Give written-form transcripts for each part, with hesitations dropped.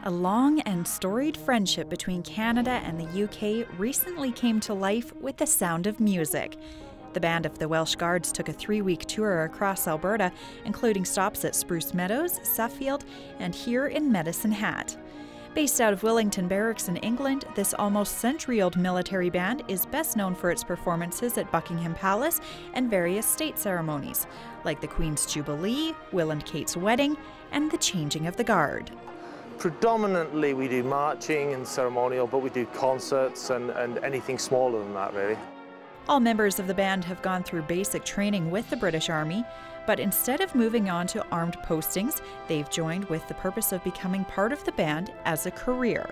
A long and storied friendship between Canada and the UK recently came to life with the sound of music. The band of the Welsh Guards took a 3-week tour across Alberta, including stops at Spruce Meadows, Suffield, and here in Medicine Hat. Based out of Wellington Barracks in England, this almost century-old military band is best known for its performances at Buckingham Palace and various state ceremonies, like the Queen's Jubilee, Will and Kate's wedding, and the changing of the guard. Predominantly we do marching and ceremonial, but we do concerts and anything smaller than that, really. All members of the band have gone through basic training with the British Army, but instead of moving on to armed postings, they've joined with the purpose of becoming part of the band as a career.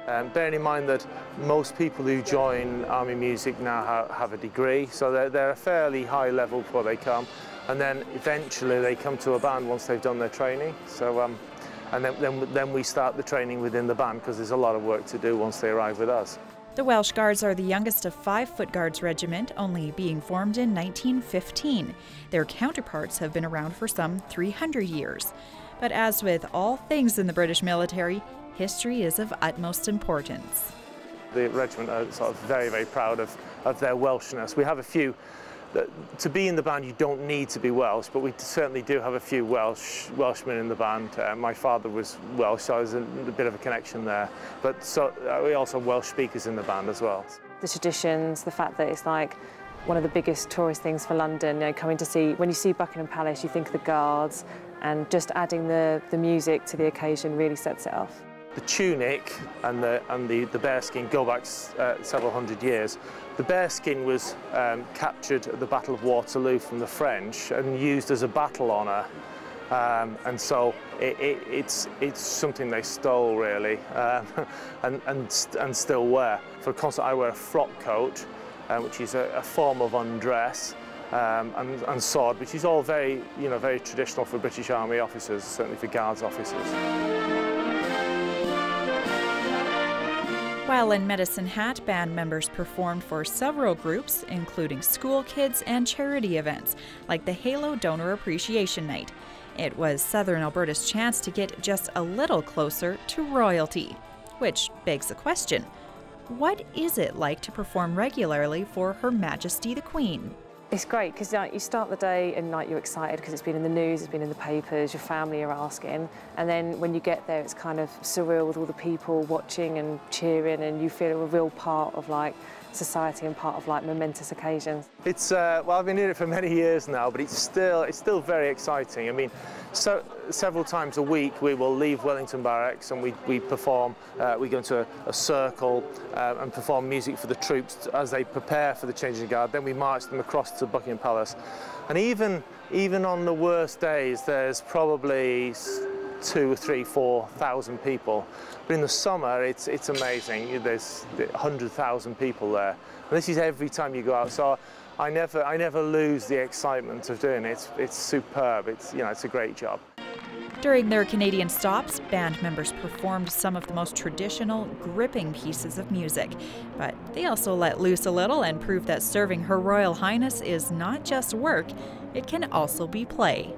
Bearing in mind that most people who join Army Music now have a degree, so they're a fairly high level before they come, and then eventually they come to a band once they've done their training. So, and then we start the training within the band, because there's a lot of work to do once they arrive with us. The Welsh Guards are the youngest of 5 Foot Guards regiment, only being formed in 1915. Their counterparts have been around for some 300 years. But as with all things in the British military, history is of utmost importance. The regiment are sort of very, very proud of their Welshness. We have a few. To be in the band, you don't need to be Welsh, but we certainly do have a few Welshmen in the band. My father was Welsh, so there's a bit of a connection there. But we also have Welsh speakers in the band as well. The traditions, the fact that it's like one of the biggest tourist things for London, you know, coming to see, when you see Buckingham Palace, you think of the Guards, and just adding the music to the occasion really sets it off. The tunic and the bearskin go back several hundred years. The bearskin was captured at the Battle of Waterloo from the French and used as a battle honour, and so it's something they stole, really, and still wear. For a concert, I wear a frock coat, which is a form of undress, and sword, which is all very traditional for British Army officers, certainly for Guards officers. While in Medicine Hat, band members performed for several groups, including school kids and charity events, like the Halo Donor Appreciation Night. It was Southern Alberta's chance to get just a little closer to royalty. Which begs the question, what is it like to perform regularly for Her Majesty the Queen? It's great because you start the day and you're excited because it's been in the news, it's been in the papers, your family are asking, and then when you get there it's kind of surreal with all the people watching and cheering, and you feel a real part of society and part of momentous occasions. It's well, I've been in it for many years now, but it's still very exciting. I mean, several times a week we will leave Wellington Barracks and we perform. We go into a circle and perform music for the troops as they prepare for the changing guard. Then we march them across to Buckingham Palace, and even on the worst days, there's probably 2,000 or 3,000, 4,000 people. But in the summer, it's amazing. There's 100,000 people there. And this is every time you go out. So I never lose the excitement of doing it. It's superb. It's a great job. During their Canadian stops, band members performed some of the most traditional, gripping pieces of music. But they also let loose a little and proved that serving Her Royal Highness is not just work, it can also be play.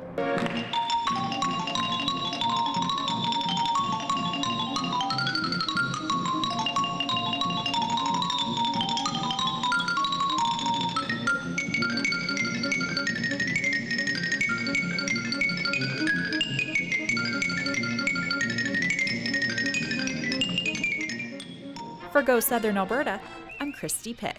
For Go Southern Alberta, I'm Christy Pick.